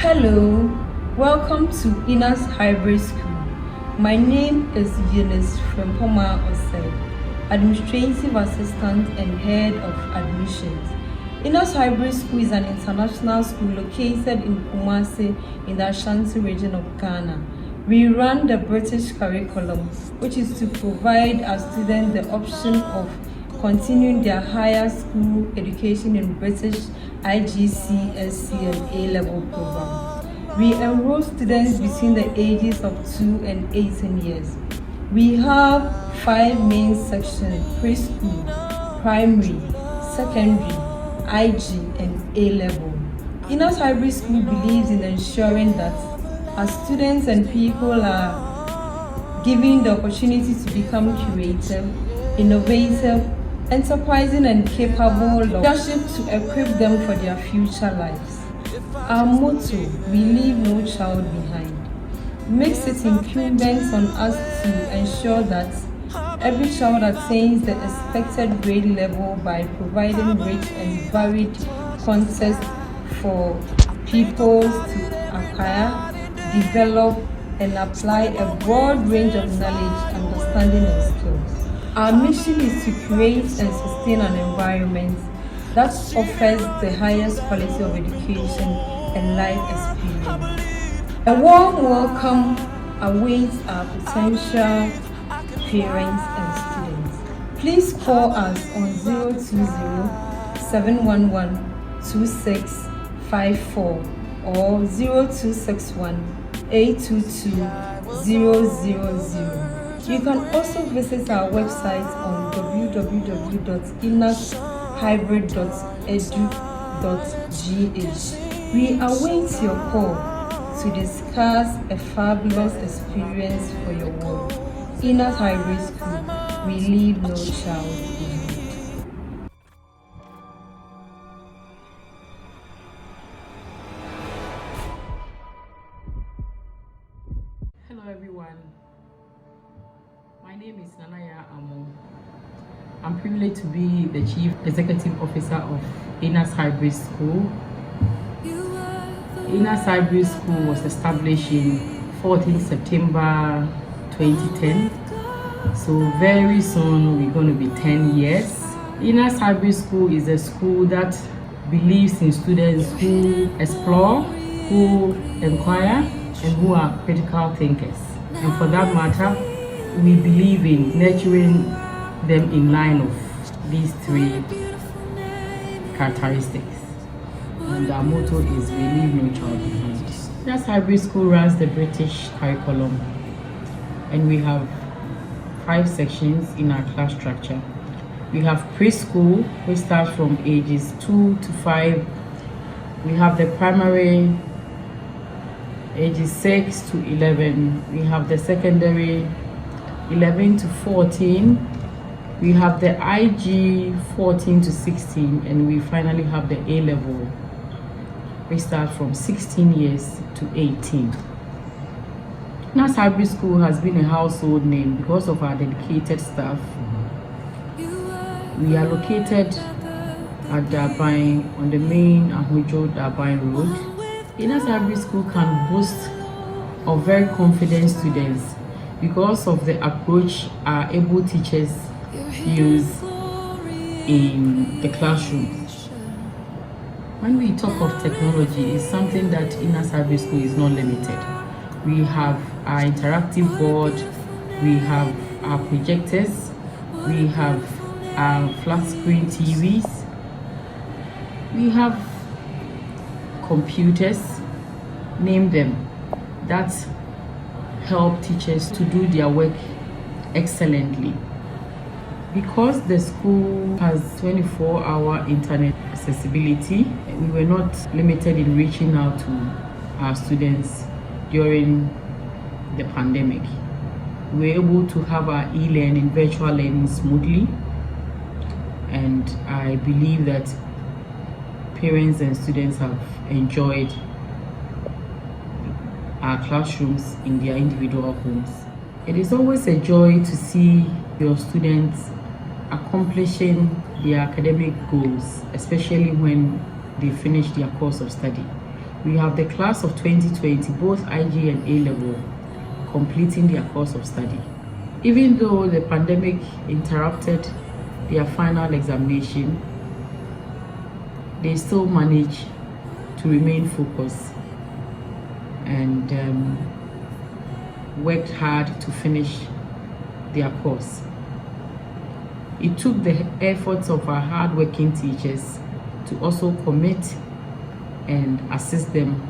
Hello, welcome to ENAS Hybrid School. My name is ENAS from Kumasi, Administrative Assistant and Head of Admissions. ENAS Hybrid School is an international school located in Kumasi in the Ashanti region of Ghana. We run the British curriculum, which is to provide our students the option of continuing their higher school education in British IGCSE and A-level program. We enroll students between the ages of 2 and 18 years. We have 5 main sections: preschool, primary, secondary, IG, and A-level. ENAS Hybrid School believes in ensuring that our students and people are given the opportunity to become creative, innovative, enterprising, and capable of leadership to equip them for their future lives. Our motto, we leave no child behind, makes it incumbent on us to ensure that every child attains the expected grade level by providing rich and varied context for pupils to acquire, develop, and apply a broad range of knowledge, understanding, and skills. Our mission is to create and sustain an environment that offers the highest quality of education and life experience. A warm welcome awaits our potential parents and students. Please call us on 020-711-2654 or 0261-822-000. You can also visit our website on www.inashybrid.edu.gh. We await your call to discuss a fabulous experience for your world. ENAS Hybrid School, we leave no child behind. Hello everyone. My name is Nanaya Amo. I'm privileged to be the Chief Executive Officer of ENAS Hybrid School. ENAS Hybrid School was established in 14 September 2010. So very soon we're going to be 10 years. ENAS Hybrid School is a school that believes in students who explore, who inquire, and who are critical thinkers. And for that matter, we believe in nurturing them in line of these 3 characteristics. And our motto is we leave no child behind. ENAS Hybrid School runs the British curriculum, and we have 5 sections in our class structure. We have preschool, which starts from ages 2 to 5. We have the primary, ages 6 to 11. We have the secondary, 11 to 14. We have the IG, 14 to 16, and we finally have the A-level. We start from 16 years to 18. ENAS Hybrid School has been a household name because of our dedicated staff. We are located at Daban on the main Ahodwo-Daban road. ENAS Hybrid School can boast of very confident students because of the approach our able teachers use in the classroom. When we talk of technology, it's something that ENAS Hybrid School is not limited. We have our interactive board, we have our projectors, we have our flat screen TVs, we have computers, name them, that help teachers to do their work excellently. Because the school has 24-hour internet accessibility, we were not limited in reaching out to our students during the pandemic. We were able to have our e-learning, virtual learning smoothly, and I believe that parents and students have enjoyed our classrooms in their individual homes. It is always a joy to see your students accomplishing their academic goals, especially when they finish their course of study. We have the class of 2020, both IG and A-level, completing their course of study. Even though the pandemic interrupted their final examination, they still managed to remain focused and worked hard to finish their course. It took the efforts of our hard-working teachers to also commit and assist them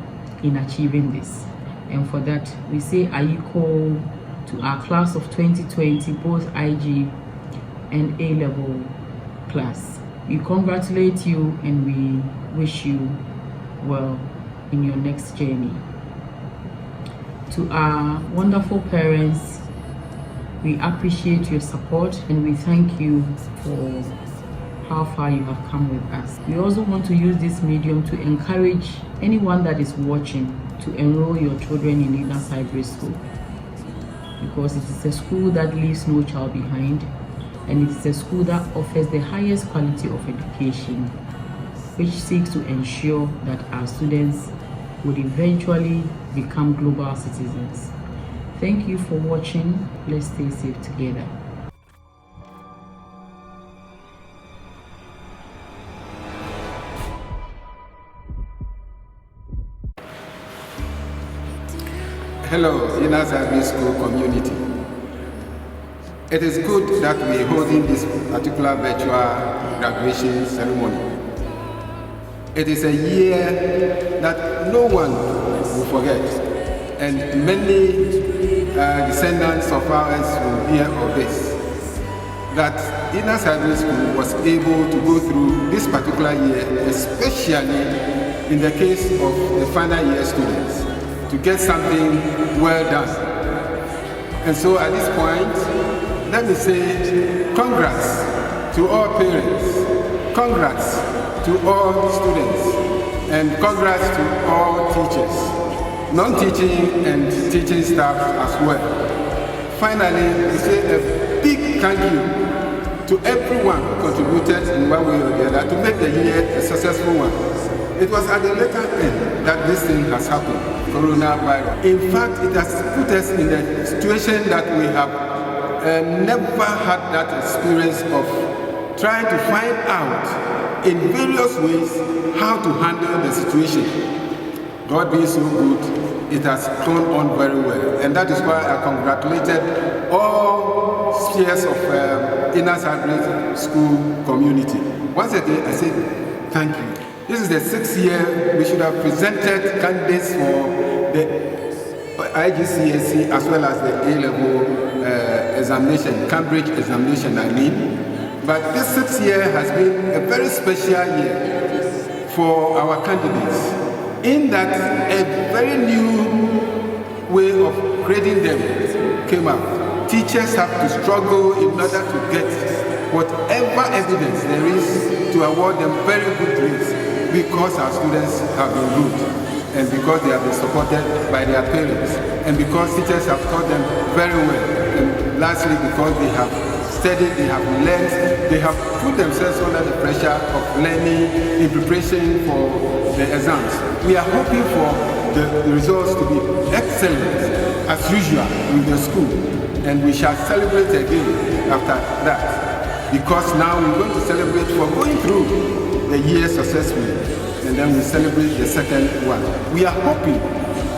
in achieving this. And for that, we say ayiko to our class of 2020, both IG and A-level class. We congratulate you and we wish you well in your next journey. To our wonderful parents, we appreciate your support and we thank you for how far you have come with us. We also want to use this medium to encourage anyone that is watching to enroll your children in ENAS Hybrid School, because it is a school that leaves no child behind, and it is a school that offers the highest quality of education, which seeks to ensure that our students would eventually become global citizens. Thank you for watching. Let's stay safe together. Hello, ENAS Hybrid School community. It is good that we are holding this particular virtual graduation ceremony. It is a year that no one will forget, and many descendants of ours will hear of this. That ENAS Hybrid School was able to go through this particular year, especially in the case of the final year students, to get something well done. And so at this point, let me say congrats to all parents, congrats to all students, and congrats to all teachers, non-teaching and teaching staff as well. Finally, we say a big thank you to everyone who contributed in one way or the other to make the year a successful one. It was at the later end that this thing has happened, coronavirus. In fact, it has put us in a situation that we have never had that experience of trying to find out in various ways how to handle the situation. God being so good, it has gone on very well. And that is why I congratulated all spheres of ENAS Hybrid School community. Once again, I say thank you. This is the 6th year we should have presented candidates for the IGCSE as well as the A-level examination, Cambridge examination I mean. But this 6th year has been a very special year for our candidates, in that a very new way of grading them came out. Teachers have to struggle in order to get whatever evidence there is to award them very good grades, because our students have been good, and because they have been supported by their parents, and because teachers have taught them very well, and lastly because they have studied, they have learned, they have put themselves under the pressure of learning in preparation for the exams. We are hoping for the results to be excellent as usual with the school, and we shall celebrate again after that, because now we're going to celebrate for going through the year successfully, and then we celebrate the second one. We are hoping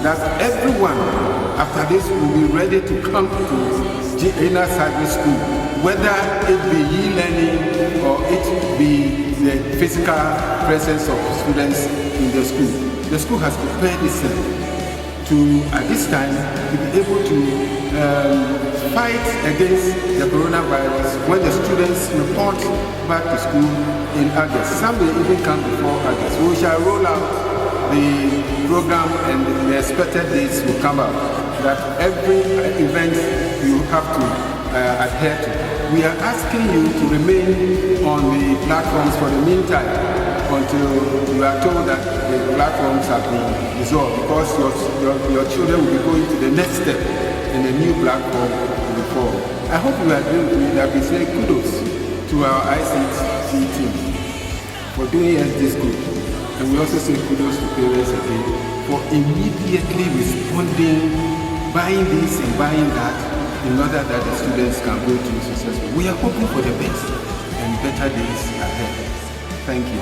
that everyone after this will be ready to come to ENAS Hybrid School, whether it be e-learning or it be the physical presence of students in the school. The school has prepared itself to, at this time, to be able to fight against the coronavirus when the students report back to school in August. Some may even come before August. We shall roll out the program, and the expected dates will come out, that every event you have to adhere to. We are asking you to remain on the platforms for the meantime until you are told that the platforms have been dissolved, because your children will be going to the next step and a new platform will be formed. I hope you agree with me that we say kudos to our ICT team for doing us this good. And And we also say kudos to parents again for immediately responding, buying this and buying that, in order that the students can go through successfully. We are hoping for the best and better days ahead. Thank you.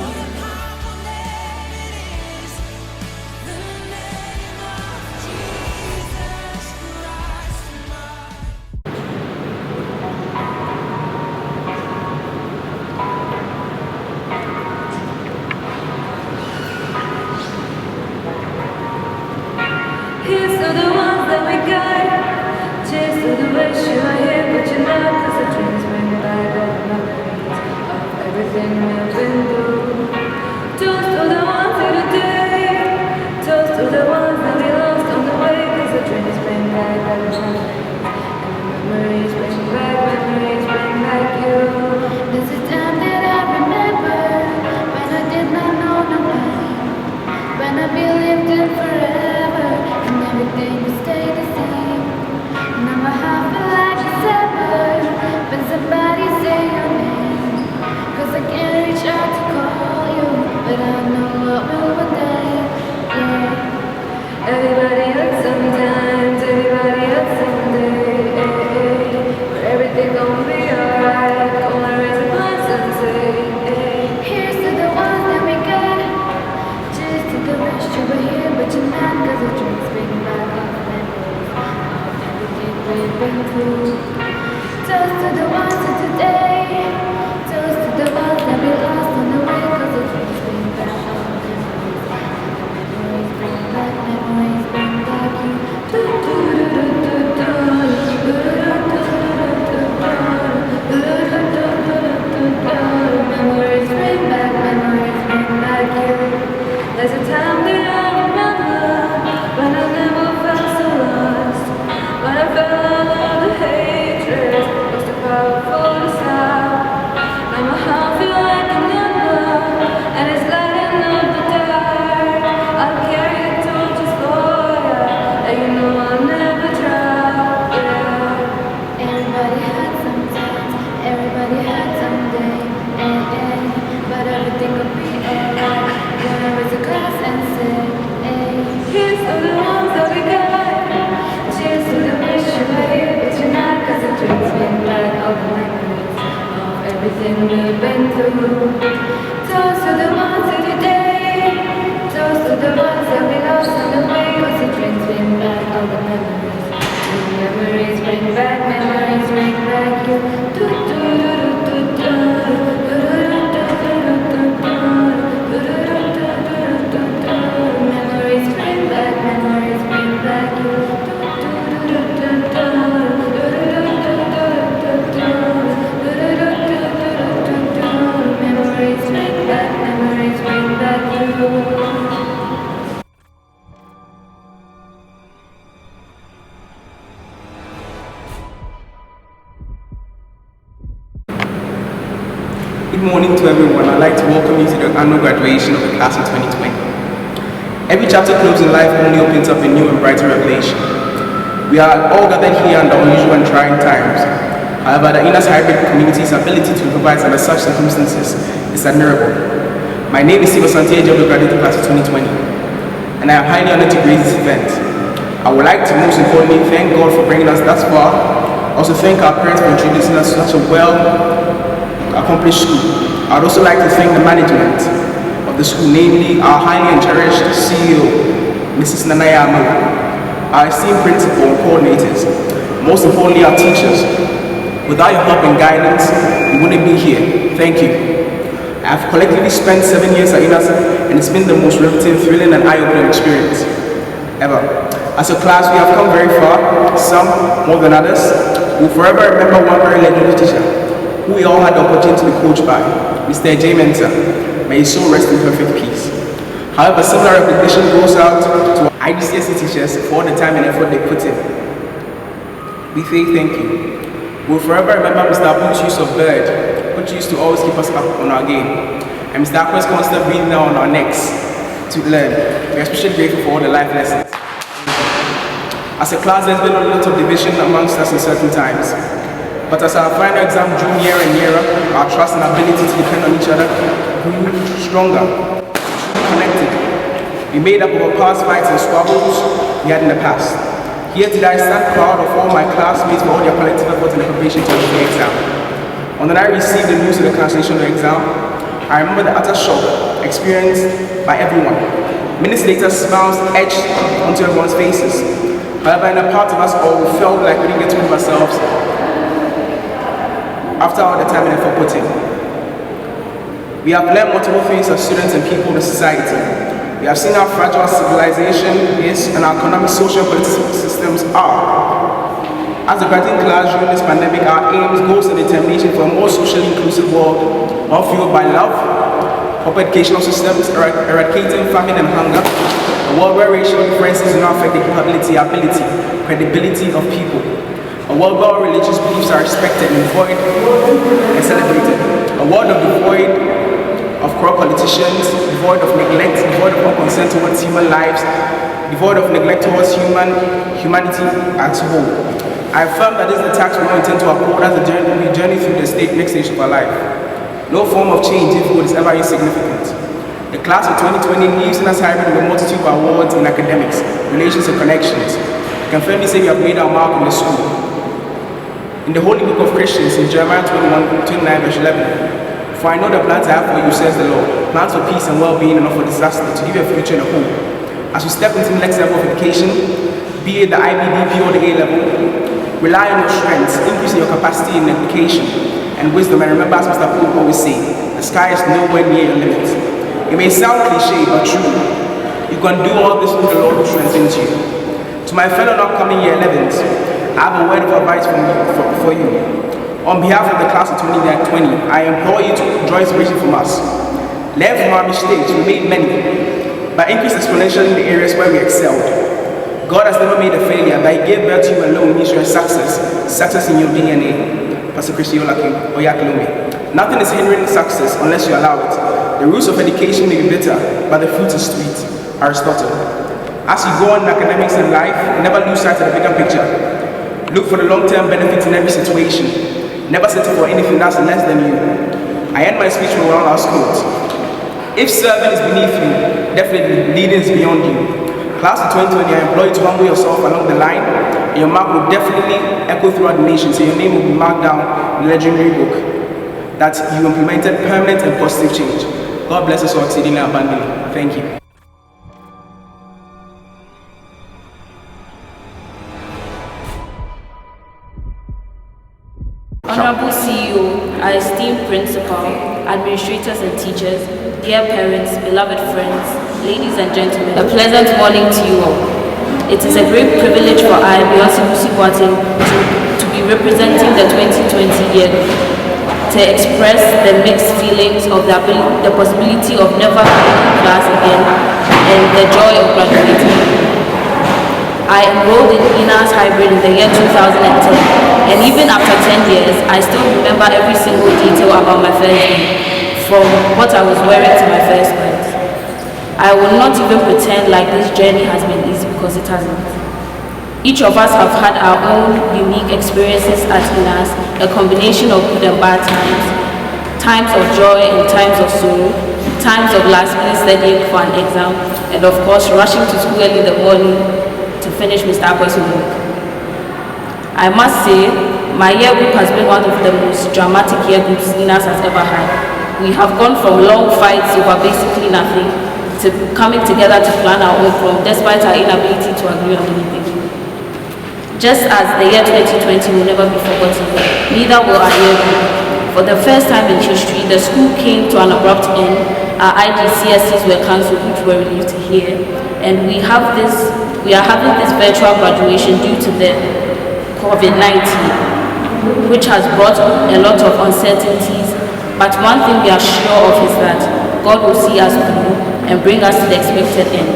Here's to the ones that we got. Cheers to the wish you are here, but you're not. 'Cause the dreams bring back all the memories of everything we've been through. Toast to the ones here today. Toast to the ones that we lost on the way. 'Cause the dreams bring back all the memories. And the memories bring back you. There's a time that I remember when I did not know no pain, when I believed in forever. Everything will stay the same. Now my heart feel like it's ever when somebody say your name. 'Cause I can't reach out to call you, but I know what will one day. Yeah. Everybody hurts sometimes, everybody hurts someday. But everything gon' be alright. Gonna raise a glass and say, here's to the ones that we got. Cheers to the wish you were here, but you're not. 'Cause the drinks bring back all the memories of everything we've been through. Toast to the ones of today. Toast to the ones that we lost on the way. 'Cause the drinks bring back all the memories. Memories bring back you. Do do do do do do. Do do do do do do. Memories bring back you. There's a time that I remember when I never felt so lost. When I felt all the hatred was too powerful to stop. Now my heart feel like a number, and it's lighting up the dark. I'll carry a torch just for ya, and you know I'll never drop. Yeah. Everybody hurts sometimes, everybody hurts someday. But everything will be alright. Gonna raise a glass and say, here's to the ones that we got. Cheers to the wish you were here, but you're not. 'Cause the drinks bring back all the memories of everything we've been through. Toast to the ones here today. Toast to the ones that we lost on the way. 'Cause the drinks bring back all the memories. Memories bring back you. Do do do do do do. Memories bring back you. Memories bring back you. Good morning to everyone. I'd like to welcome you to the annual graduation of the class of 2020. Every chapter closed in life only opens up a new and brighter revelation. We are all gathered here under unusual and trying times. However, the ENAS hybrid community's ability to improvise under such circumstances is admirable. My name is Siva Santiago, graduate class of 2020, and I am highly honored to grace this event. I would like to most importantly thank God for bringing us thus far. Also thank our parents for introducing us to such a well-accomplished school. I would also like to thank the management of the school, namely our highly cherished CEO, Mrs. Nanaya Amu, our esteemed principal and coordinators, most importantly our teachers. Without your help and guidance, we wouldn't be here. Thank you. I have collectively spent 7 years at ENAS, and it's been the most riveting, thrilling and eye-opening experience ever. As a class, we have come very far, some more than others. We'll forever remember one very legendary teacher, who we all had the opportunity to be coached by, Mr. J. Mentor. May his soul rest in perfect peace. However, similar recognition goes out to our IGCSE teachers for all the time and effort they put in. We say thank you. We'll forever remember Mr. Abu's use of bird, which used to always keep us up on our game, and Mr. Akwe's constant breathing down on our necks to learn. We're especially grateful for all the life lessons. As a class, there's been a lot of division amongst us in certain times. But as our final exam drew nearer and nearer, our trust and ability to depend on each other grew stronger. connected. We made up of our past fights and squabbles we had in the past. Here today I stand proud of all my classmates for all their collective efforts in the preparation to the exam. On the night I received the news of the cancellation of the exam, I remember the utter shock experienced by everyone. Minutes later, smiles etched onto everyone's faces. However, in a part of us all, we felt like we didn't get to move ourselves after all the time and effort put in. We have learned multiple things as students and people in the society. We have seen how fragile civilization is and our economic, social, and political systems are. As a graduating class during this pandemic, our aims, goals, and determination for a more socially inclusive world are fueled by love, proper educational systems, eradicating famine and hunger, a world where racial differences do not affect the capability, ability, credibility of people, a world where all religious beliefs are respected and void and celebrated, a world devoid of corrupt politicians, devoid of neglect, devoid of all concern towards human lives, devoid of neglect towards humanity as a whole. I affirm that this is the task we now intend to uphold as we journey through the next stage of our life. No form of change, if good, is ever insignificant. The class of 2020 leaves ENAS hybrid with a multitude of awards in academics, relations, and connections. I can firmly say we have made our mark in the school. In the Holy Book of Christians, in Jeremiah 29, verse 11, "For I know the plans I have for you, says the Lord, plans for peace and well-being and not for disaster, to give you a future and a hope." As we step into the next level of education, be it the IBDP or the A-level, rely on your strengths, increase your capacity in education and wisdom, and remember, as Mr. Poole always say, the sky is nowhere near your limit. It may sound cliche, but true. You can do all this through the Lord who strengthens you. To my fellow upcoming year 11s, I have a word of advice for you. On behalf of the class of 2020, I implore you to draw inspiration from us. Learn from our mistakes, we made many, but increase exponentially in the areas where we excelled. God has never made a failure, but He gave birth to you alone means you're a success in your DNA. Pastor Christy Oyaklumi. Nothing is hindering success unless you allow it. The roots of education may be bitter, but the fruit is sweet. Aristotle. As you go on in academics and life, never lose sight of the bigger picture. Look for the long-term benefits in every situation. Never settle for anything that's less than you. I end my speech with one last quote. If serving is beneath you, definitely leading is beyond you. Class of 2020, I implore you to humble yourself along the line, and your mark will definitely echo throughout the nation, so your name will be marked down in the legendary book that you implemented permanent and positive change. God bless us all exceedingly abundantly. Thank you. Honorable CEO, our esteemed principal, administrators and teachers, dear parents, beloved friends, ladies and gentlemen, a pleasant morning to you all. It is a great privilege for I, Beyonce Busi-Boateng, to be representing the 2020 year to express the mixed feelings of the possibility of never being in class again and the joy of graduating. I enrolled in ENAS hybrid in the year 2010, and even after 10 years, I still remember every single detail about my first day, from what I was wearing to my first words. I will not even pretend like this journey has been easy, because it hasn't. Each of us have had our own unique experiences at ENAS, a combination of good and bad times, times of joy and times of sorrow, times of last minute studying for an exam, and of course rushing to school early in the morning to finish Mr. Akwe's homework. I must say, my year group has been one of the most dramatic year groups ENAS has ever had. We have gone from long fights over basically nothing to coming together to plan our own prom despite our inability to agree on anything. Just as the year 2020 will never be forgotten, neither will our year group. For the first time in history, the school came to an abrupt end. Our IGCSEs were cancelled, which we're relieved to hear, and we are having this virtual graduation due to the COVID-19, which has brought a lot of uncertainties. But one thing we are sure of is that God will see us through and bring us to the expected end.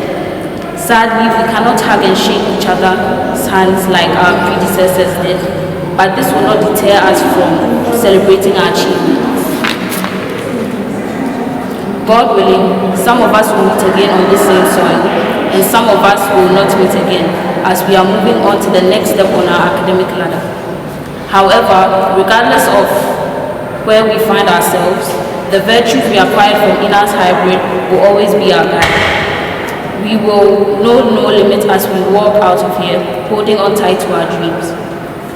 Sadly, we cannot hug and shake each other's hands like our predecessors did, but this will not deter us from celebrating our achievements. God willing, some of us will meet again on this same soil, and some of us will not meet again as we are moving on to the next step on our academic ladder. However, regardless of where we find ourselves, The virtues we acquired from ENAS Hybrid will always be our guide. We will know no limit as we walk out of here, holding on tight to our dreams.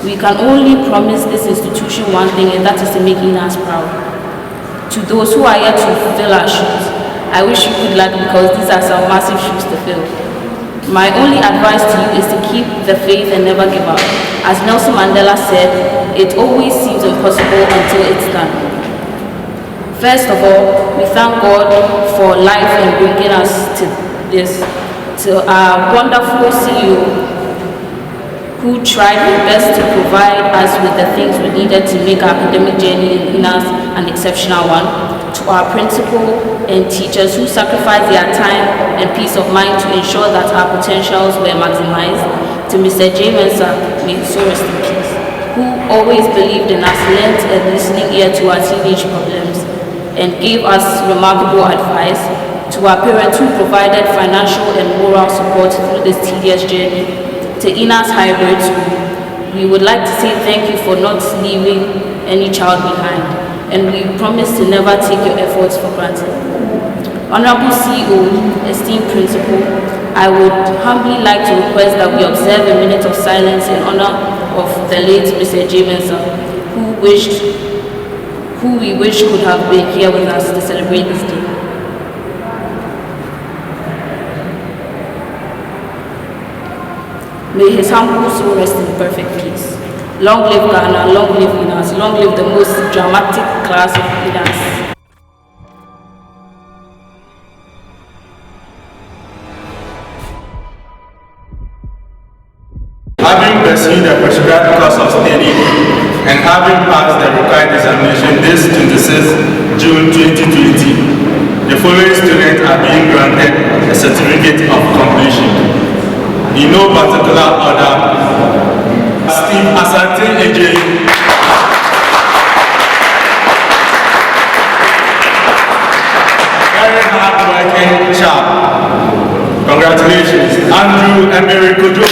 We can only promise this institution one thing, and that is to make ENAS proud. To those who are yet to fill our shoes, I wish you good luck because these are some massive shoes to fill. My only advice to you is to keep the faith and never give up. As Nelson Mandela said, it always seems impossible until it's done. First of all, we thank God for life and bringing us to this, to our wonderful CEO who tried his best to provide us with the things we needed to make our academic journey in ENAS an exceptional one, to our principal and teachers who sacrificed their time and peace of mind to ensure that our potentials were maximized, to Mr. J. Mensah, may his soul rest in peace, who always believed in us, lent a listening ear to our teenage problems, and gave us remarkable advice, to our parents who provided financial and moral support through this tedious journey, to ENAS Hybrid School. We would like to say thank you for not leaving any child behind, and we promise to never take your efforts for granted. Honorable CEO, esteemed principal, I would humbly like to request that we observe a minute of silence in honor of the late Mr. J. Mensah, who we wish could have been here with us to celebrate this day. May his humble soul rest in perfect peace. Long live Ghana, long live ENAS, long live the most dramatic class of ENAS. Having pursued the prescribed course of study and having passed the required examination this 26th June 2020, the following students are being granted a certificate of completion. In no particular order, Steve Asante AJ, very hard-working chap. Congratulations. Andrew Emery Kojo,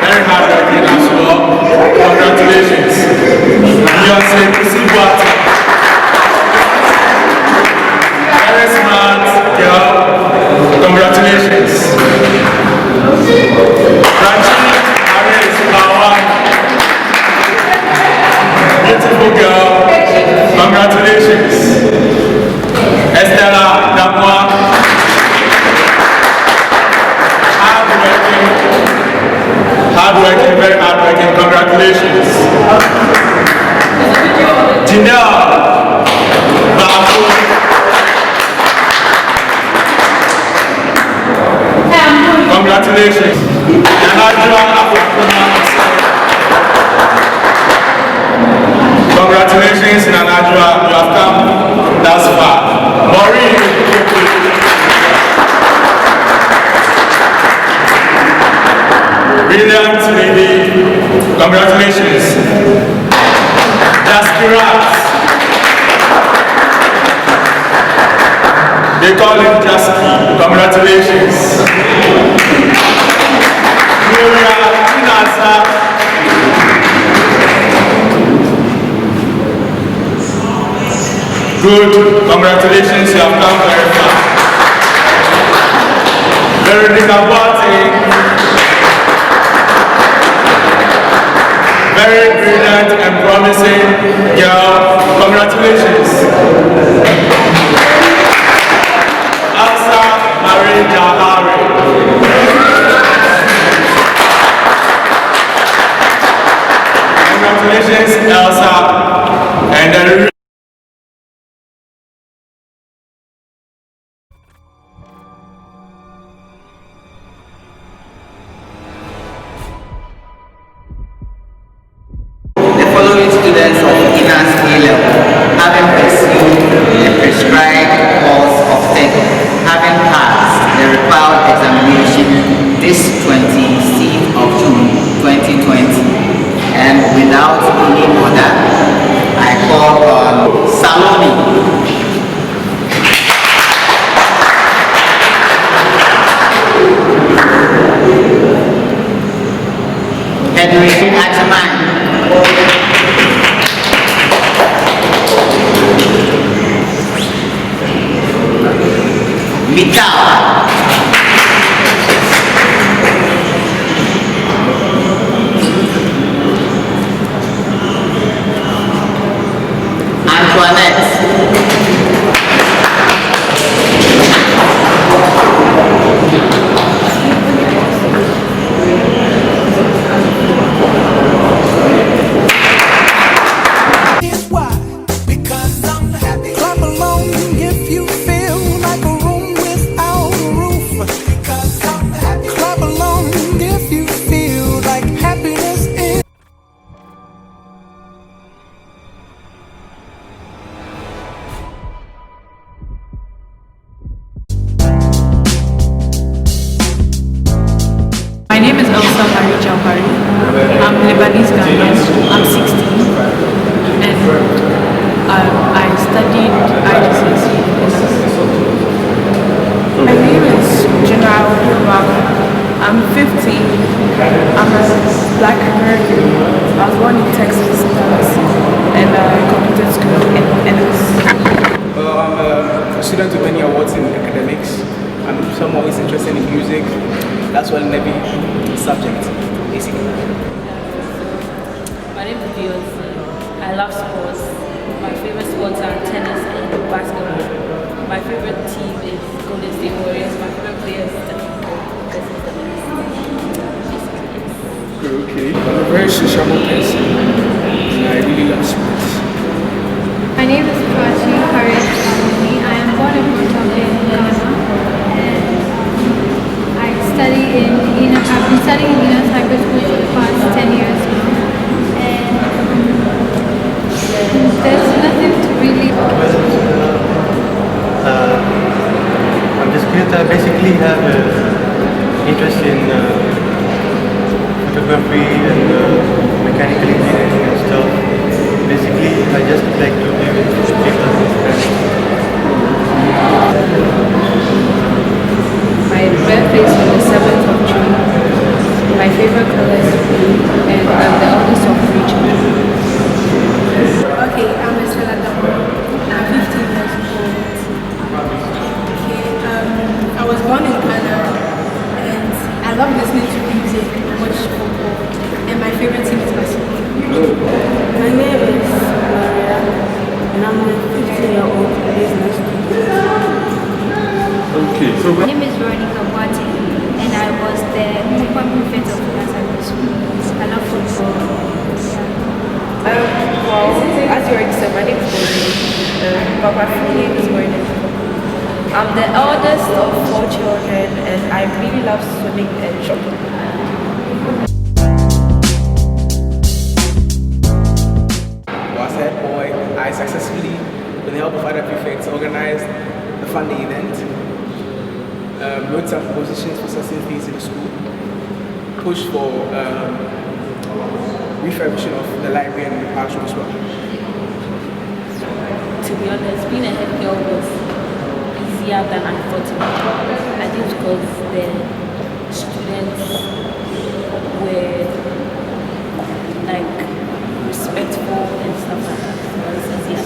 very hard-working as well. Congratulations. Beyonce Kusibuati, very smart girl. Congratulations. Raji Aris Bawa, beautiful girl. Congratulations. Estella Damwa, hardworking, very hardworking. Congratulations. Janelle Babu, congratulations. Congratulations, Nanajua, you have come thus far. Maureen, brilliant lady, congratulations. Jaskirat, they call him Jaski, congratulations. Gloria Inasa, good, congratulations, you have come very far. Veronica Boate, very brilliant and promising girl, congratulations. Elsa Marie Jahari, congratulations, Elsa, and the following students of ENAS A-Level, having pursued the prescribed course of study, having passed the required examination this 26th of June 2020, and without any order, I call on Antoinette. My name is Elsa Hari Jauhari. I'm Lebanese Ghanaian. I'm 16 and I studied IGCSE in ENAS. My name is Juna Ahodwo-Daban. I'm 15. I'm a Black American. I was born in Texas, Dallas, and I completed school in ENAS. Well, I'm a student with many awards in academics. I'm someone who is interested in music. That's what every subject, basically. My name is Beyonce. I love sports. My favorite sports are tennis and basketball. My favorite team is Golden State Warriors. My favorite player is Stephen Curry because he's the best. Okay. I'm a very sociable person and I really love sports. My name is Prachi Harris Family. I am born and brought up in Ghana. I've been studying in ENAS hybrid school for the past 10 years now, and there's nothing to really. I'm just curious. I basically have an interest in photography and mechanical engineering and stuff. Basically, I just like to be with people. My birthday is on the 7th of June. My favorite color is blue, and I'm the oldest of 3 children. Okay, I'm Estella Damo. I'm 15 years old. Okay, I was born in Ghana, and I love listening to music and watch football. And my favorite team is basketball. My name is Maria, and I'm a 15-year-old business student. Okay, so My name is Veronica Boate, and I was the Mukwa prefect of ENAS hybrid school. I love football. Well, as you already said, my name is Goldie, but my full name is Veronica. I'm the eldest of 4 children, and I really love swimming and shopping. Was head boy, I successfully, with the help of other prefects, organized the funding event. Wrote some propositions for certain things in the school, pushed for refurbishing of the library and the classroom as well. To be honest, being a head girl was easier than I thought it would be. I think because the students were like respectful and stuff like that. So it was easier.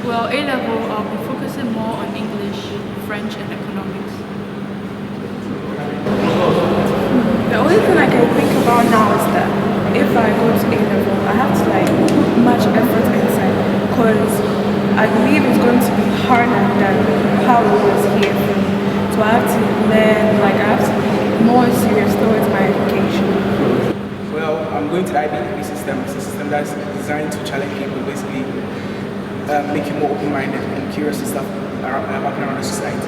Well, A-level, I'll be focusing more on English, French, and economics. The only thing I can think about now is that if I go to A-level, I have to like put much effort inside because I believe it's going to be harder than how it was here for me. So I have to learn, like I have to be more serious towards my education. Well, I'm going to the IBEP system. It's a system that's designed to challenge people, basically make you more open-minded and curious to stuff happening around the society.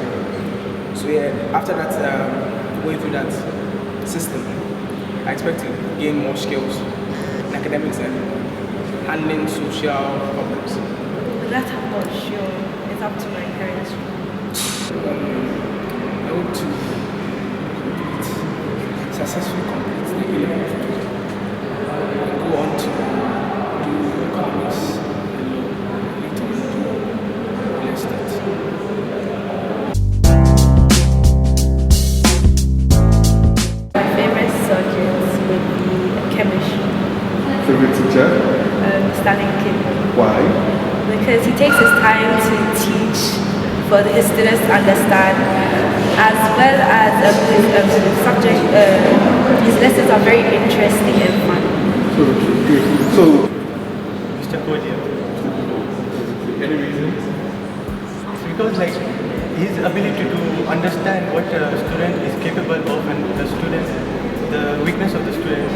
So yeah, after that, going through that system, I expect to gain more skills in academics and handling social problems. That I'm not sure. It's up to my parents. I hope to successfully complete the A-level and go on to do economics and law, later on do real estate. My favorite subjects would be chemistry. Favorite teacher? Stanley Kim. Why? Because he takes his time to teach for his students to understand, as well as his subject, he his lessons are very interesting and fun. So, Mr. Kodia. Any reasons? Because like his ability to understand what a student is capable of and the weakness of the student,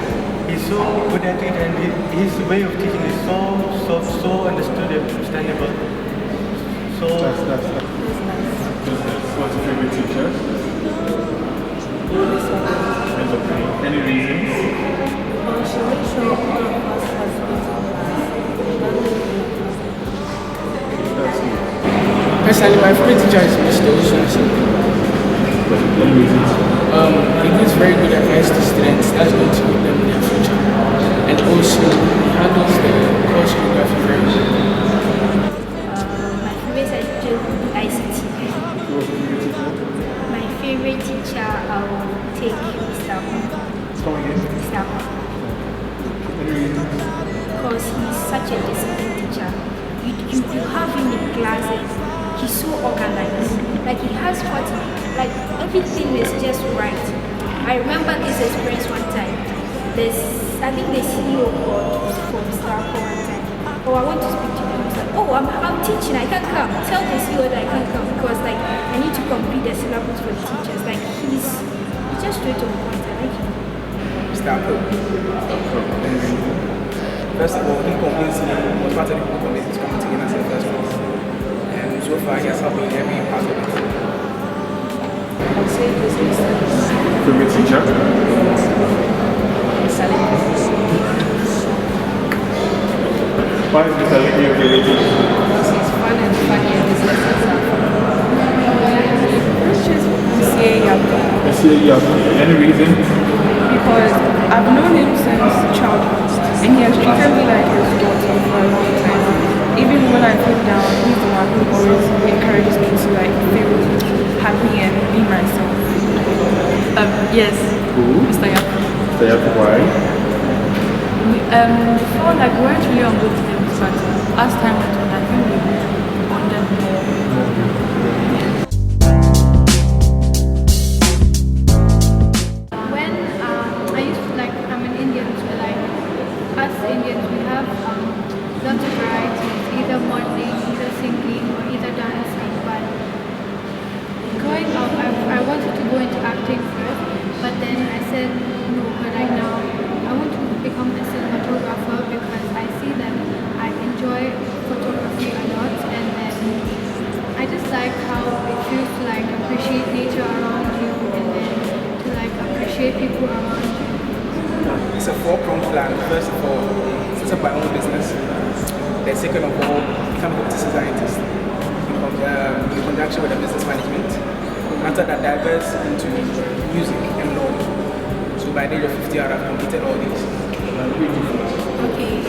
he's so good at it, and his way of teaching is so understandable. So that's what's your favorite teacher? Any reasons? Personally, my favorite teacher is Mr. Osunsi. He gives very good advice to students that's going to help them in their future. And also, he handles the course geography very well. My favorite subject is ICT. My favorite teacher, I will take Mr. Mr. Because he's such a disciplined teacher. You have him in classes. He's so organized. Like he has what, like everything is just right. I remember this experience one time. I think the CEO called from Starco one time. Oh, I want to speak to you. I was like, oh, I'm teaching. I can't come. Tell the CEO that I can't come because like I need to complete the syllabus for the teachers. Like he's just straight to the point. I like him. Starco. First of all, he convinced me, was part of the committee's committee in as a first place. And so far, he has helped me in every part of it. I'll say business studies. Favorite teacher? Why is Mr. Liki your favorite teacher? Because he's fun and funny and his lessons are fun. Any reason? Because I've known him since childhood, and he has treated me like his daughter for a long time. Even when I feel down, he's the one who always encourages me to like feel happy and be myself. Yes. Who? Mr. Yaku. Mr. Yaku, why? Before, like, we weren't really on good terms, but as time went on, I think we bonded more. When I used to like, I'm an Indian, so like, us Indians, we have lots of varieties, either modeling, either singing, or either dancing. But growing up, I wanted to go into acting first, but then I said no. But right now, I want to become a cinematographer because I see that I enjoy photography a lot, and then I just like how it feels to like appreciate nature around you, and then to like appreciate people around you. It's a four-pronged plan. First of all, set up my own business. Then second of all, become a computer scientist in conjunction with the business management. After that, diverse into music and law. So by the age of 50, I have completed all these. Okay.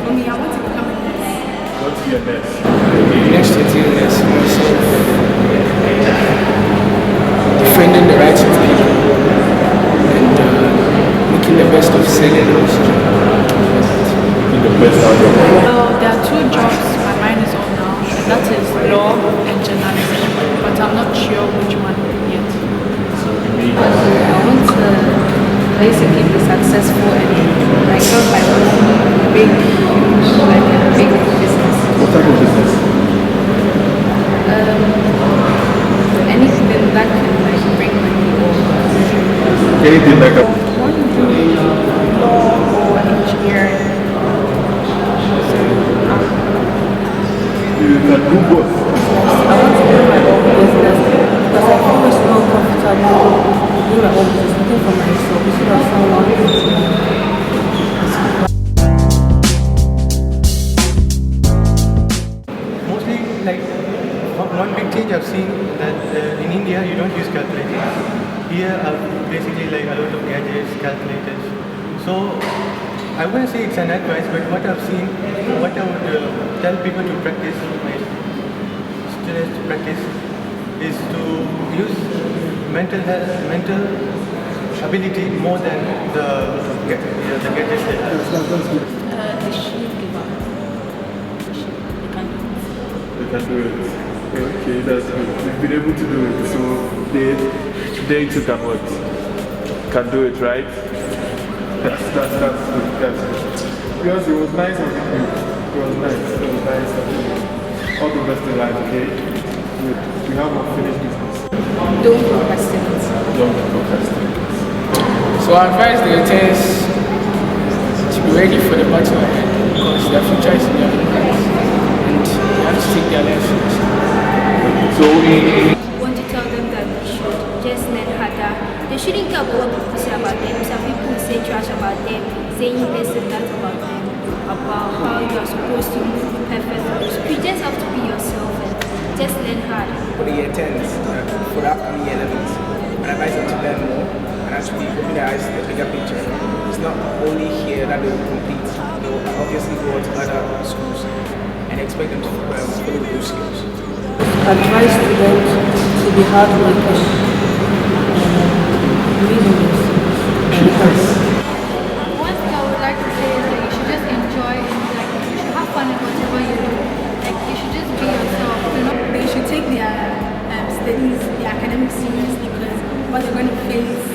For me, I want to become a nurse. What's your best? Next to illness, also defending the rights of people and making the best of selling also. Making the best out of it. Well, there are two jobs my mind is on now. That is law and journalism, but I'm not sure which one yet. I want to basically be successful and like have my own big business. What type of business? Anything that can like bring money or Anything like a... I want to do law or engineering. You can do both. I want to do my own business because I feel it's more comfortable doing my own business, looking for myself instead of someone else. Mostly, like, one big change I've seen that in India you don't use calculators. Here are basically like a lot of gadgets, calculators. So I wouldn't say it's an advice, but what I've seen, what I would tell people to practice, my students to practice, is to use mental ability more than the gadgets they have. They should give up. They can do it. Okay, that's good. They've been able to do it. So they took an what? can do it, right? That's good. Because it was nice of you. It was nice of you. All the best in life, okay? Good. We have unfinished business. Don't procrastinate. Don't procrastinate. So I advise the interns to be ready for the battle ahead because their future is in their own hands and they have to take their life seriously. So I want to tell them that they should just learn harder. They shouldn't care about what people say about them. Some people say trash about them, saying this and that about them, about how you are supposed to move perfectly. You just have to be yourself and just learn hard. For the year 10s, for the upcoming year 11s, I advise them to learn more and actually open their eyes to the bigger picture. It's not only here that they will compete, they will obviously go to other schools and expect them to follow those skills. Advise students to be hardworking, reading One thing I would like to say is that you should just enjoy and you should have fun in whatever you do. You should just be yourself. They should take their studies, their academics seriously because what they're going to face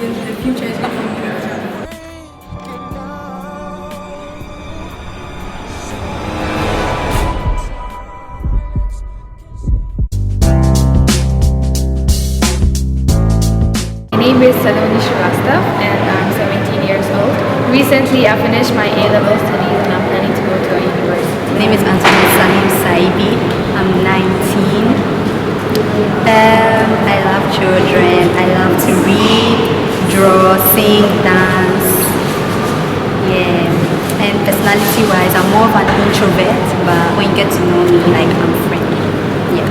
in the future is going to be great. My name is and I'm 17 years old. Recently, I finished my A-level studies and I'm planning to go to a university. My name is Anthony Sahim Saibi. I'm 19. I love children. I love to read, draw, sing, dance. Yeah. And personality-wise, I'm more of an introvert, but when you get to know me, like, I'm friendly. Yeah.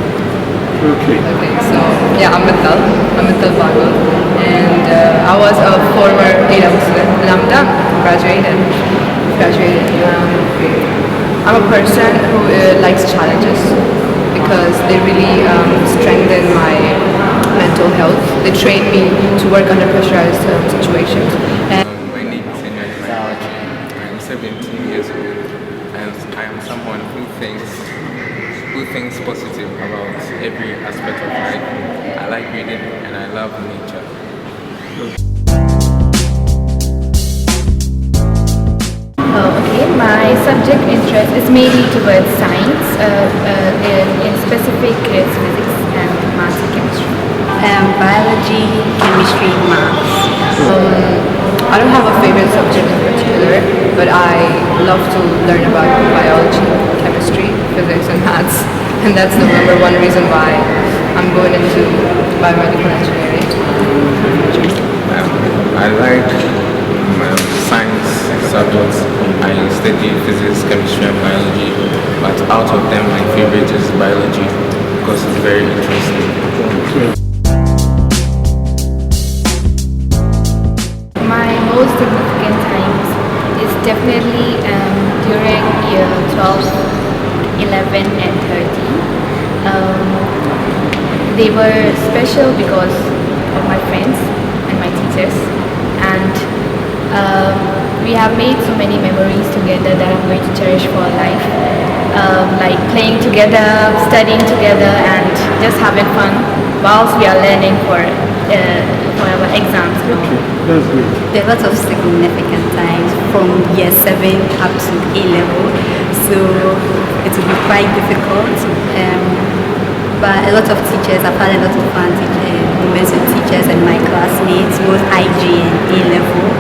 Okay, so yeah, I'm Mital Bago, and I was a former A-level student, and I'm done, graduated. I'm a person who likes challenges because they really strengthen my mental health. They train me to work under pressurized situations. My name is ENAS. I'm 17 years old, and I am someone who thinks positive about every aspect of life. I like reading and I love nature. Okay, my subject interest is mainly towards science, in specific it's physics and maths and chemistry. Biology, chemistry, maths. I don't have a favorite subject in particular, but I love to learn about biology, chemistry, physics and maths, and that's the number one reason why I'm going into biomedical engineering. I like science subjects. I study physics, chemistry and biology, but out of them my favorite is biology because it's very interesting. My most significant times is definitely during year 12, 11 and 13. They were special because of my friends and my teachers, and we have made so many memories together that I'm going to cherish for life. Like playing together, studying together and just having fun whilst we are learning for our exams. That's good. There are lots of significant times from year 7 up to A-level, so it will be quite difficult. But a lot of teachers, I've had a lot of fun moments with teachers and my classmates, both IG and A-level.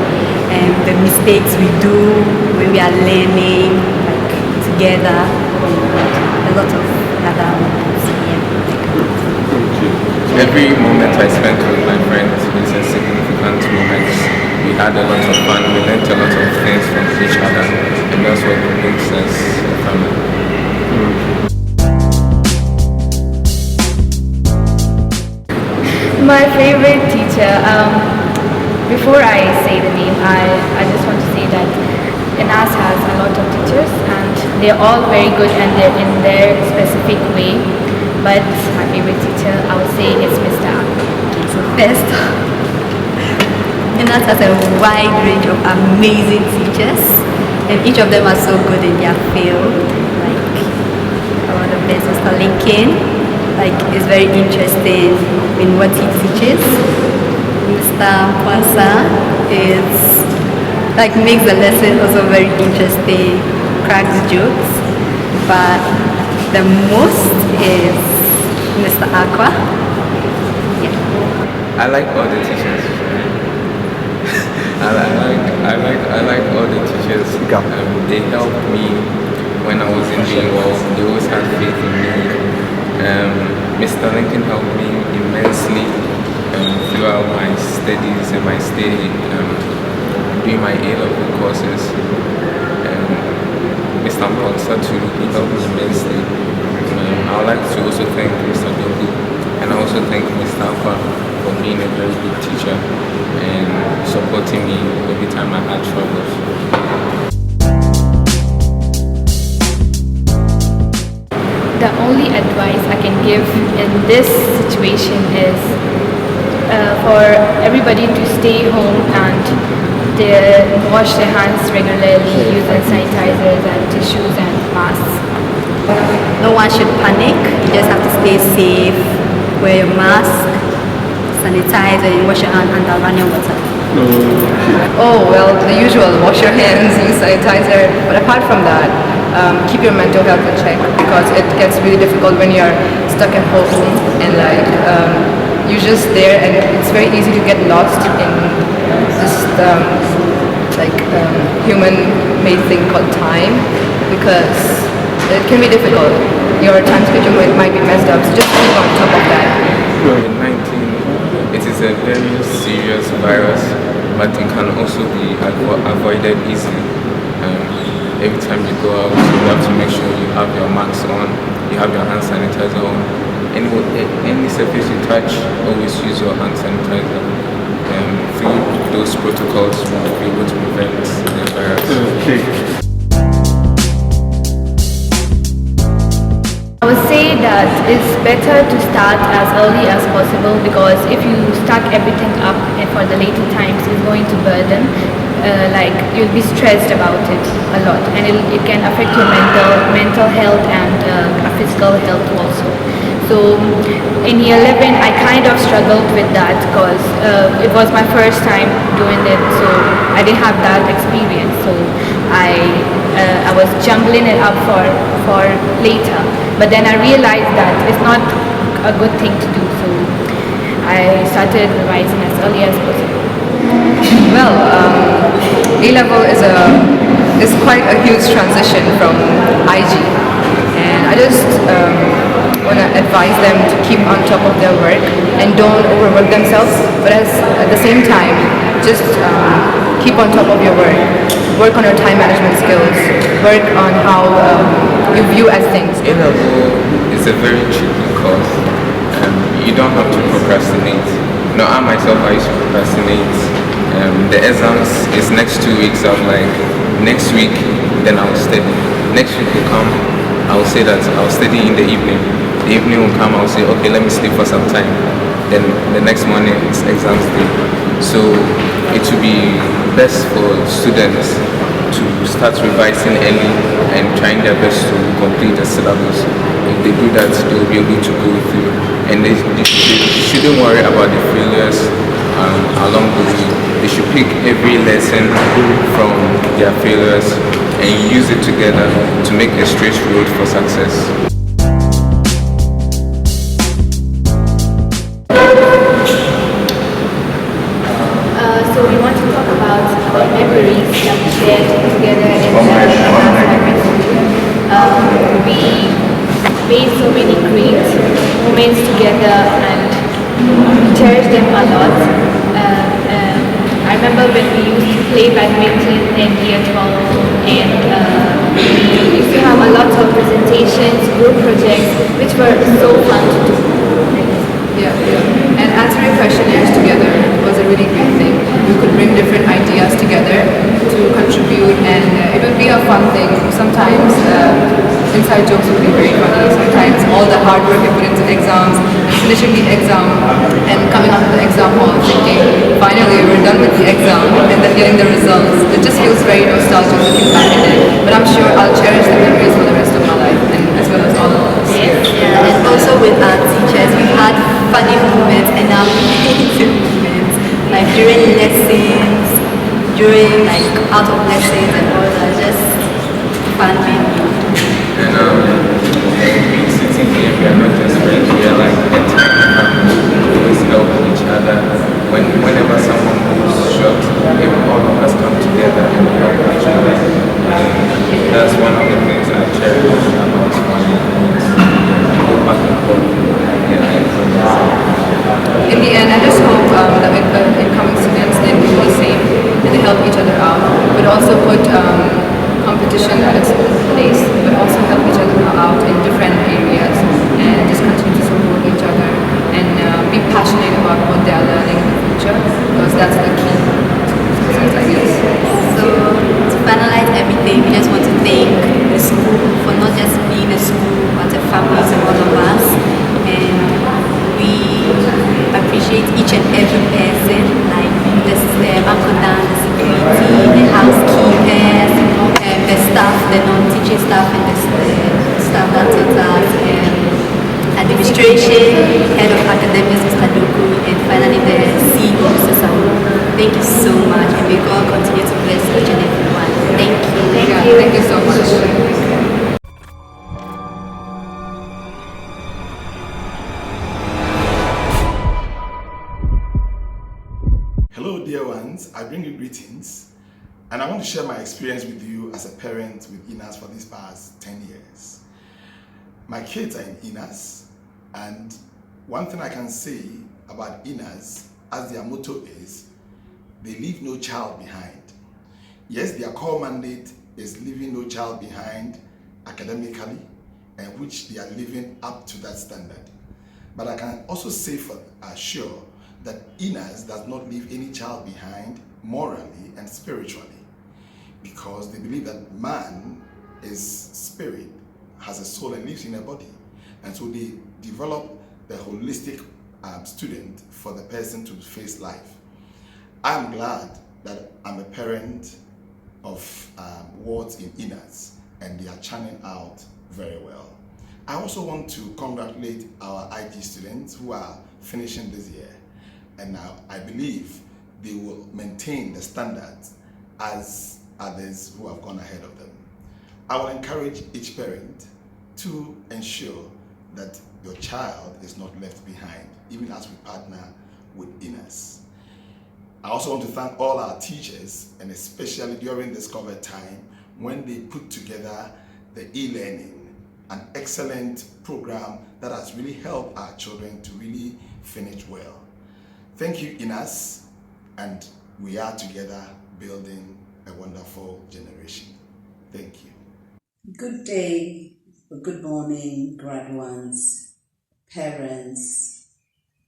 The mistakes we do when we are learning, like together, a lot of other moments. Yeah. Every moment I spent with my friends is a significant moment. We had a lot of fun, we learned a lot of things from each other, and that's what makes us a family. My favorite teacher, before I say the name, I just want to say that ENAS has a lot of teachers and they're all very good and they're in their specific way. But my favorite teacher, I would say, is Mr. He's the best. ENAS has a wide range of amazing teachers and each of them are so good in their field. Like one of them, Mr. Lincoln. Like, is very interesting in what he teaches. Mr. Mr. Kwanzaa. It's like makes the lesson also very interesting, cracks jokes. But the most is Mr. Aqua. I like all the teachers. I like all the teachers. They helped me when I was in the world. They always had faith in me. Mr. Lincoln helped me immensely throughout my studies and my stay doing my A-level courses. Mr. Mponsa too, he helped me immensely. I would like to also thank Mr. Dogu, and I also thank Mr. Alpha for being a very good teacher and supporting me every time I had troubles. The only advice I can give in this situation is for everybody to stay home and wash their hands regularly, use hand sanitizers and tissues and masks. No one should panic. You just have to stay safe, wear your mask, sanitize and wash your hands under running water. Oh, well, the usual, wash your hands, use sanitizer. But apart from that, keep your mental health in check, because it gets really difficult when you're stuck at home and you're just there, and it's very easy to get lost in this human-made thing called time, because it can be difficult. Your time schedule might be messed up, so just keep on top of that. COVID-19, it is a very serious virus, but it can also be avoided easily. Every time you go out, you have to make sure you have your mask on, you have your hand sanitizer on. Any surface you touch, always use your hand sanitizer. Through those protocols, we will be able to prevent the virus. I would say that it's better to start as early as possible, because if you stack everything up for the later times, it's going to burden. You'll be stressed about it a lot, and it can affect your mental health and physical health also. So in year 11, I kind of struggled with that, because it was my first time doing it, so I didn't have that experience. So I was jumbling it up for later, but then I realized that it's not a good thing to do, so I started revising as early as possible. Well, A-level is quite a huge transition from IG, and I just want to advise them to keep on top of their work and don't overwork themselves, but at the same time, just keep on top of your work on your time management skills, work on how you view as things. A-level is a very tricky course. You don't have to procrastinate. No, I myself, I used to procrastinate. The exams is next 2 weeks. I'm like, next week, then I'll study. Next week will come, I'll say that I'll study in the evening. The evening will come, I'll say, okay, let me sleep for some time. Then the next morning, it's exams day. So it will be best for students to start revising early and trying their best to complete the syllabus. If they do that, they will be able to go through. And they shouldn't worry about the failures along the way. They should pick every lesson from their failures and use it together to make a straight road for success. So we want to talk about our memories that we shared together in the hybrid school. We made so many great moments together and cherish them a lot. I remember when we used to play badminton in year 12, and we used to have a lot of presentations, group projects, which were so fun to do. Yeah. And answering questionnaires together was a really great thing. We could bring different ideas together to contribute, and it would be a fun thing. Sometimes inside jokes would be very funny. Sometimes all the hard work you put into exams, and finishing the exam, and coming out of the exam hall thinking, finally we're done with the exam, and then getting the results. It just feels very nostalgic looking back at it. But I'm sure I'll cherish the memories for the rest of my life, and as well as all of us. Yeah, and also with our teachers, we've had funny moments and amazing moments. Like during lessons, during like out of lessons and all that. Just fun being here. And sitting here, we are not just friends, we are like a tight family. We always help each other. Whenever someone moves short, if all of us come together and help each other. That's one of the things I cherish about family. Go back and forth. In the end, I just hope that incoming students, they do the same and they help each other out, but also put competition at its place, but also help each other out in different areas and just continue to support each other and be passionate about what they are learning in the future, because that's the key success, I guess. So to finalize everything, we just want to thank the school for not just being a school but a family to all of us, and we appreciate each and every person, like the Ahodwo-Daban, the security, the housekeepers, the staff, the non-teaching staff, and the staff that taught us, administration, head of academics, Mr. Doku, and finally the CEO, Mr. Samu. Thank you so much, and may God continue to bless each and every one. Thank you. Thank you so much. Hello dear ones, I bring you greetings and I want to share my experience with you as a parent with ENAS for these past 10 years. My kids are in ENAS, and one thing I can say about ENAS, as their motto is, they leave no child behind. Yes, their core mandate is leaving no child behind academically, and which they are living up to that standard. But I can also say for sure that ENAS does not leave any child behind morally and spiritually, because they believe that man is spirit, has a soul and lives in a body, and so they develop the holistic student for the person to face life. I'm glad that I'm a parent of wards in ENAS, and they are churning out very well. I also want to congratulate our IG students who are finishing this year. And now I believe they will maintain the standards as others who have gone ahead of them. I will encourage each parent to ensure that your child is not left behind, even as we partner with ENAS. I also want to thank all our teachers, and especially during this COVID time, when they put together the e-learning, an excellent program that has really helped our children to really finish well. Thank you, ENAS, and we are together building a wonderful generation. Thank you. Good day, or good morning, graduates, parents,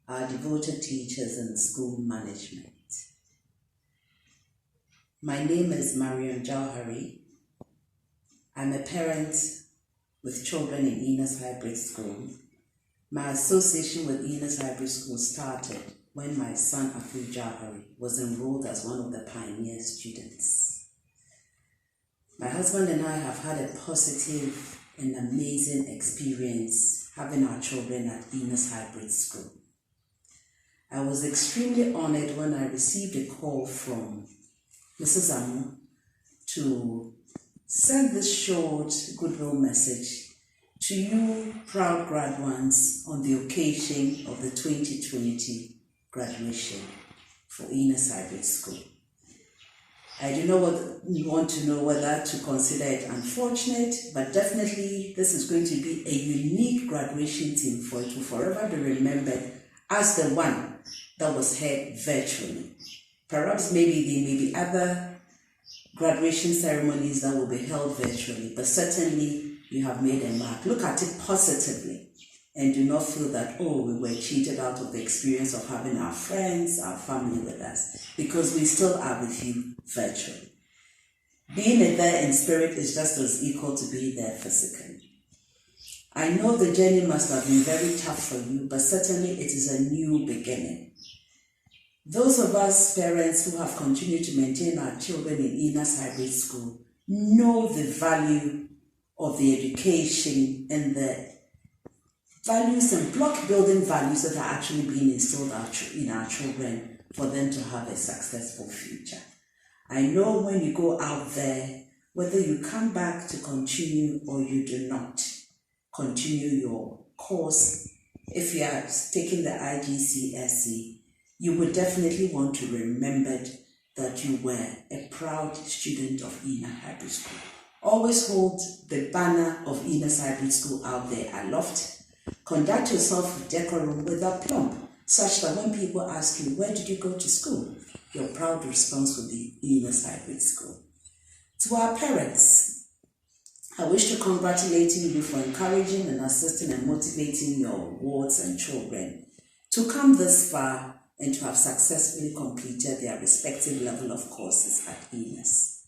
our devoted teachers and school management. My name is Mariam Jauhari. I'm a parent with children in ENAS Hybrid School. My association with ENAS Hybrid School started when my son Ahodwo-Daban was enrolled as one of the pioneer students. My husband and I have had a positive and amazing experience having our children at ENAS Hybrid School. I was extremely honored when I received a call from Mrs. Amu to send this short goodwill message to you proud graduates on the occasion of the 2020 graduation for ENAS Hybrid School. I do not want to know whether to consider it unfortunate, but definitely this is going to be a unique graduation team, for it will forever be remembered as the one that was held virtually. Perhaps maybe there may be other graduation ceremonies that will be held virtually, but certainly you have made a mark. Look at it positively and do not feel that, oh, we were cheated out of the experience of having our friends, our family with us, because we still are with you virtually. Being there in spirit is just as equal to being there physically. I know the journey must have been very tough for you, but certainly it is a new beginning. Those of us parents who have continued to maintain our children in ENAS Hybrid School know the value of the education and the values and block building values that are actually being instilled in our children for them to have a successful future. I know when you go out there, whether you come back to continue or you do not continue your course, if you are taking the IGCSE, you would definitely want to remember that you were a proud student of ENAS Hybrid School. Always hold the banner of ENAS Hybrid School out there aloft. Conduct yourself with decorum, with aplomb, such that when people ask you, where did you go to school? Your proud response will be ENAS Hybrid School. To our parents, I wish to congratulate you for encouraging and assisting and motivating your wards and children to come this far and to have successfully completed their respective level of courses at ENAS.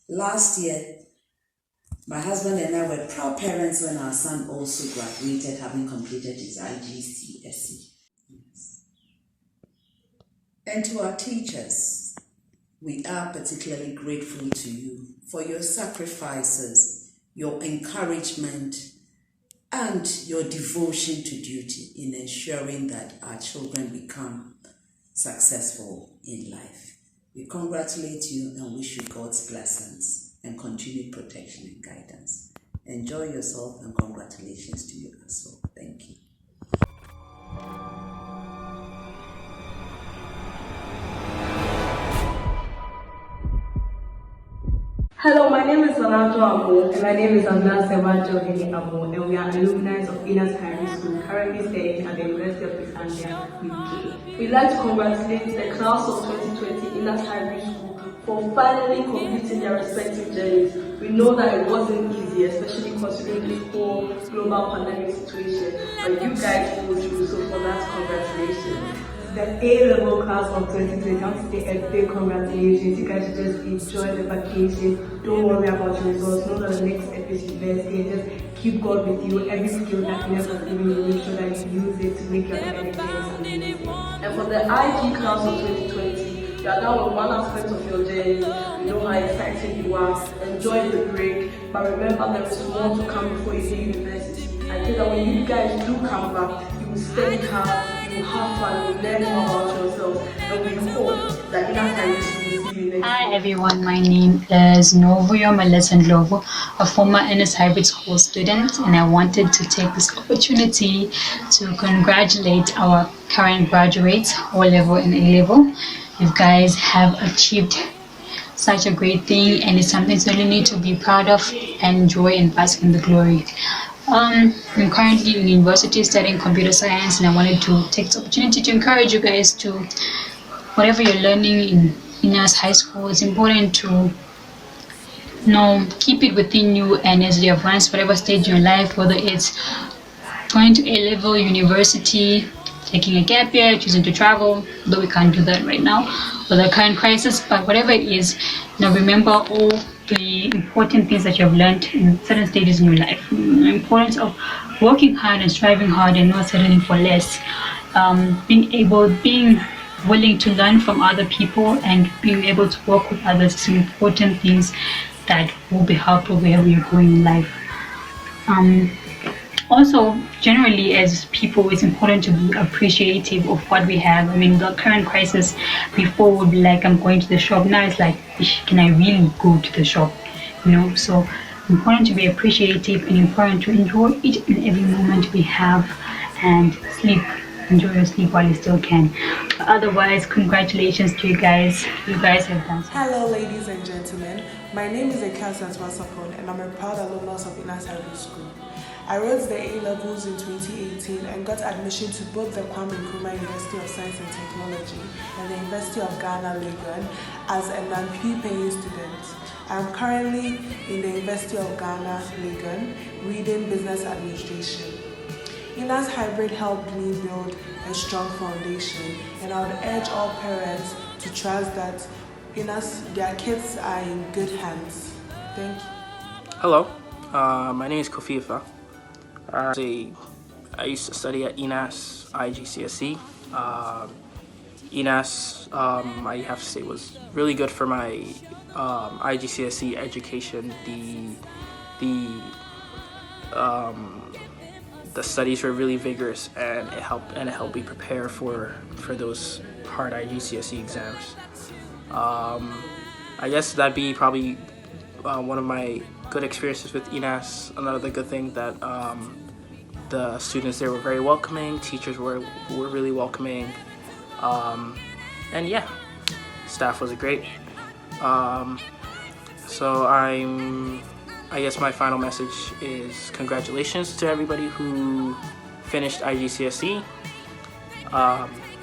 Last year, my husband and I were proud parents when our son also graduated, having completed his IGCSE. And to our teachers, we are particularly grateful to you for your sacrifices, your encouragement, and your devotion to duty in ensuring that our children become successful in life. We congratulate you and wish you God's blessings and continued protection and guidance. Enjoy yourself and congratulations to you as well. Thank you. Hello, my name is Ahodwo-Daban and my name is Ahodwo-Daban, and we are alumni of ENAS Hybrid School, currently staying at the University of East Anglia, UK. We'd like to congratulate the class of 2020 ENAS Hybrid School for finally completing their respective journeys. We know that it wasn't easy, especially considering the whole global pandemic situation, but you guys pulled through, so for that, congratulations. The A-level class of 2020, I want to say a big congratulations. You guys should just enjoy the vacation. Don't worry about your results. Know that the next step is university. Just keep God with you. Every skill that ENAS has given you, make sure that you use it to make your academic years amazing. And for the IG class of 2020, you are done with one aspect of your journey. We know how excited you are. Enjoy the break. But remember, there is more to come before you hit university. I think that when you guys do come back, you will study hard. Have fun, learn more about yourself, and we hope that ENAS Hybrid School will see you next Hi everyone, my name is Novuyo Melesandlovo, a former ENAS Hybrid School student, and I wanted to take this opportunity to congratulate our current graduates, O-level and A-level. You guys have achieved such a great thing, and it's something to really need to be proud of and enjoy and bask in the glory. I'm currently in university studying computer science, and I wanted to take this opportunity to encourage you guys to, whatever you're learning in ENAS high school, it's important to keep it within you, and as you advance whatever stage in your life, whether it's going to A-level, university, taking a gap year, choosing to travel, though we can't do that right now with the current crisis, but whatever it is, remember all the important things that you have learned in certain stages in your life. The importance of working hard and striving hard and not settling for less. Being willing to learn from other people and being able to work with others is important things that will be helpful wherever you're going in life. Also, generally, as people, it's important to be appreciative of what we have. I mean, the current crisis before would be like, I'm going to the shop. Now it's like, can I really go to the shop? So important to be appreciative and important to enjoy each and every moment we have and sleep. Enjoy your sleep while you still can. But otherwise, congratulations to you guys. You guys have done so. Hello, ladies and gentlemen. My name is Ekasa Twasapon, and I'm a proud alumnus of ENAS Hybrid School. I wrote the A-levels in 2018 and got admission to both the Kwame Nkrumah University of Science and Technology and the University of Ghana, Legon, as a non-fee-paying student. I am currently in the University of Ghana, Legon, reading Business Administration. ENAS Hybrid helped me build a strong foundation, and I would urge all parents to trust that their kids are in good hands. Thank you. Hello, my name is Kofi Ifa. I used to study at ENAS IGCSE. ENAS, I have to say, was really good for my IGCSE the studies were really vigorous, and it helped me prepare for those hard IGCSE exams. I guess that'd be probably one of my good experiences with ENAS. Another good thing that the students there were very welcoming, teachers were really welcoming, and yeah, staff was great. So I guess my final message is congratulations to everybody who finished IGCSE.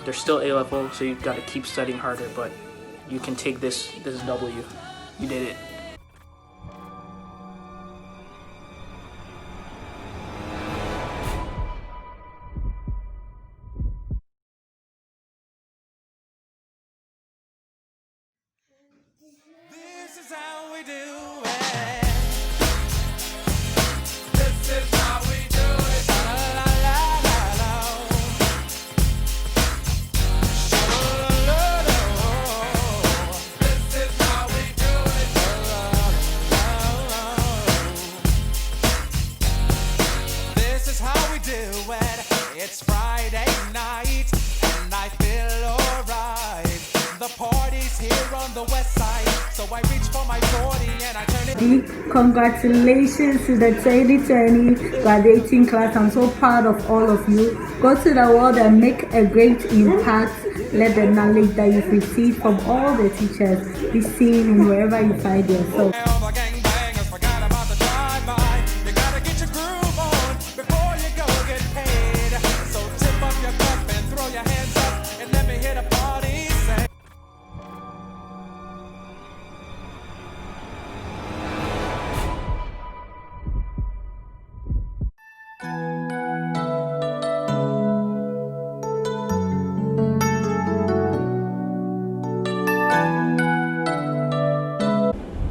There's still A-level, so you've got to keep studying harder, but you can take this W. You did it. This is how we do it. This is how we do it. La la la la la. This is how we do it. This is how we do it. It's Friday night and I feel alright. The party's here on the west side, so I reach for my 40 and I turn it. Congratulations to the 2020 graduating class. I'm so proud of all of you. Go to the world and make a great impact. Let the knowledge that you've received from all the teachers be seen in wherever you find yourself.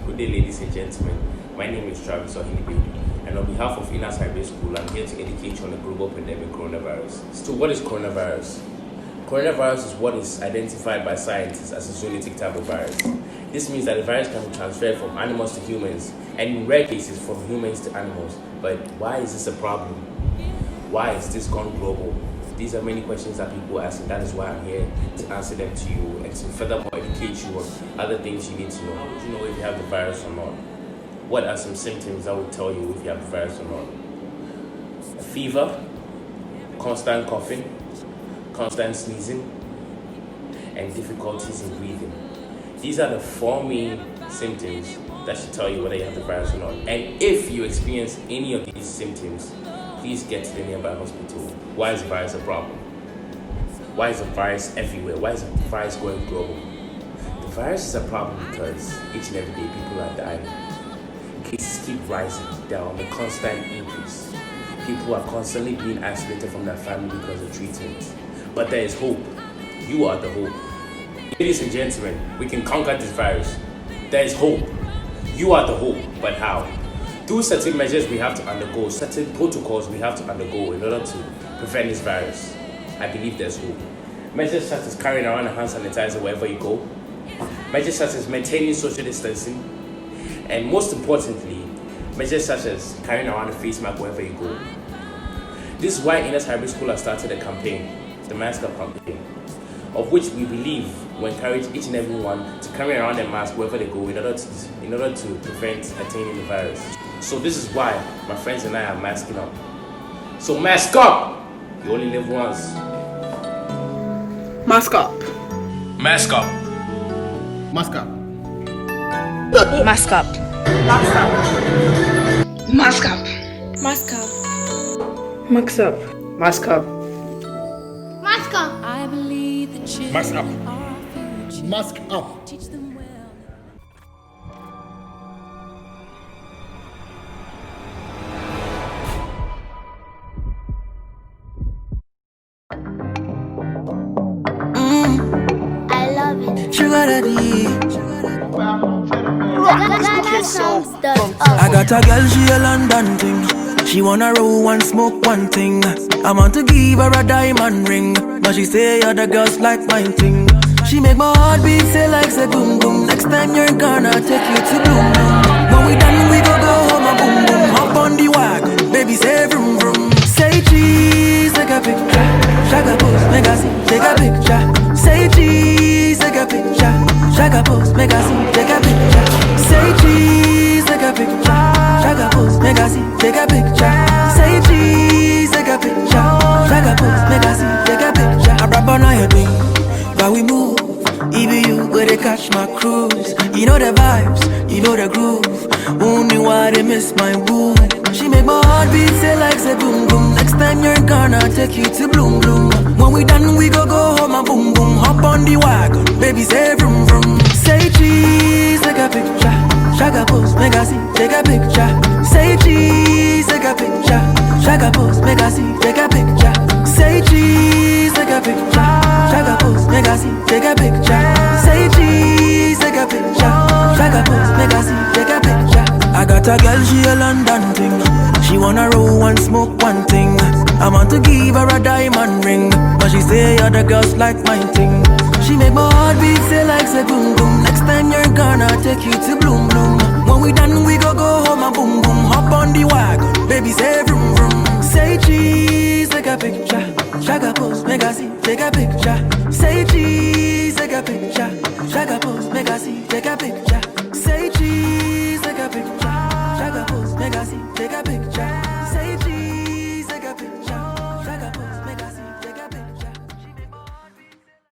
Good day, ladies and gentlemen. My name is Travis Ohinibedu, and on behalf of ENAS High School, I'm here to educate you on the global pandemic coronavirus. So what is coronavirus? Coronavirus is what is identified by scientists as a zoonotic type of virus. This means that the virus can be transferred from animals to humans, and in rare cases from humans to animals. But why is this a problem? Why is this gone global? These are many questions that people ask, and that is why I'm here to answer them to you and to furthermore educate you on other things you need to know. Do you know if you have the virus or not? What are some symptoms that will tell you if you have the virus or not? A fever, constant coughing, constant sneezing, and difficulties in breathing. These are the 4 main symptoms that should tell you whether you have the virus or not. And if you experience any of these symptoms, please get to the nearby hospital. Why is the virus a problem? Why is the virus everywhere? Why is the virus going global? The virus is a problem because each and every day people are dying. Cases keep rising. They are on the constant increase. People are constantly being isolated from their family because of treatment. But there is hope. You are the hope. Ladies and gentlemen, we can conquer this virus. There is hope. You are the hope. But how? Through certain measures we have to undergo, certain protocols we have to undergo in order to prevent this virus. I believe there's hope. Measures such as carrying around a hand sanitizer wherever you go. Measures such as maintaining social distancing. And most importantly, measures such as carrying around a face mask wherever you go. This is why ENAS High School has started a campaign, the Mask Up campaign, of which we believe will encourage each and everyone to carry around a mask wherever they go in order to prevent attaining the virus. So this is why my friends and I are masking up. So mask up! You only live once. Mask up. Mask up. Mask up. Mask up. Mask up. Mask up. Mask up. Mask up. Mask up. Mask up. I believe the children Mask up. are future. Mask up. Teach them well. I love it. Sugar daddy. I got a girl, she a London thing. She wanna roll and smoke one thing. I want to give her a diamond ring, but she say other girls like my thing. She make my heart beat say like say boom boom. Next time you're gonna take you to Bloom Bloom. When we done we go home a boom boom. Hop on the wagon, baby say vroom vroom. Say cheese. make I see, take a picture. Say cheese, take a picture. Shaka pose, make I see, take a picture. Say cheese, take a picture. Shaka pose, make I see, take a picture. I rap on your thing, but we move. Even you where they catch my cruise. You know the vibes, you know the groove. Only why they miss my woo. She make my heart beat say like say boom boom. Next time you're gonna take you to bloom bloom. When we done we go home and boom boom. Hop on the wagon, baby say vroom vroom. Say cheese, take a picture. Shaka pose, make I see, take a picture. Say cheese, take a picture. Shaka pose, make I see, take a picture. Say cheese, take a picture. Shaka pose, make I see, take a picture. Say cheese, take a picture. Shaka pose, make I see, take a picture. I got a girl, she a London thing. She wanna roll and smoke one thing. I want to give her a diamond ring, but she say other girls like my thing. She make my heart beat say like say boom boom. Next time you're gonna take you to bloom bloom. When we done we go home and boom boom. Hop on the wagon, baby say vroom vroom. Say cheese, take a picture. Shaka pose, make I see, take a picture. Say cheese, take a picture. Shaka pose, make I see, take a picture.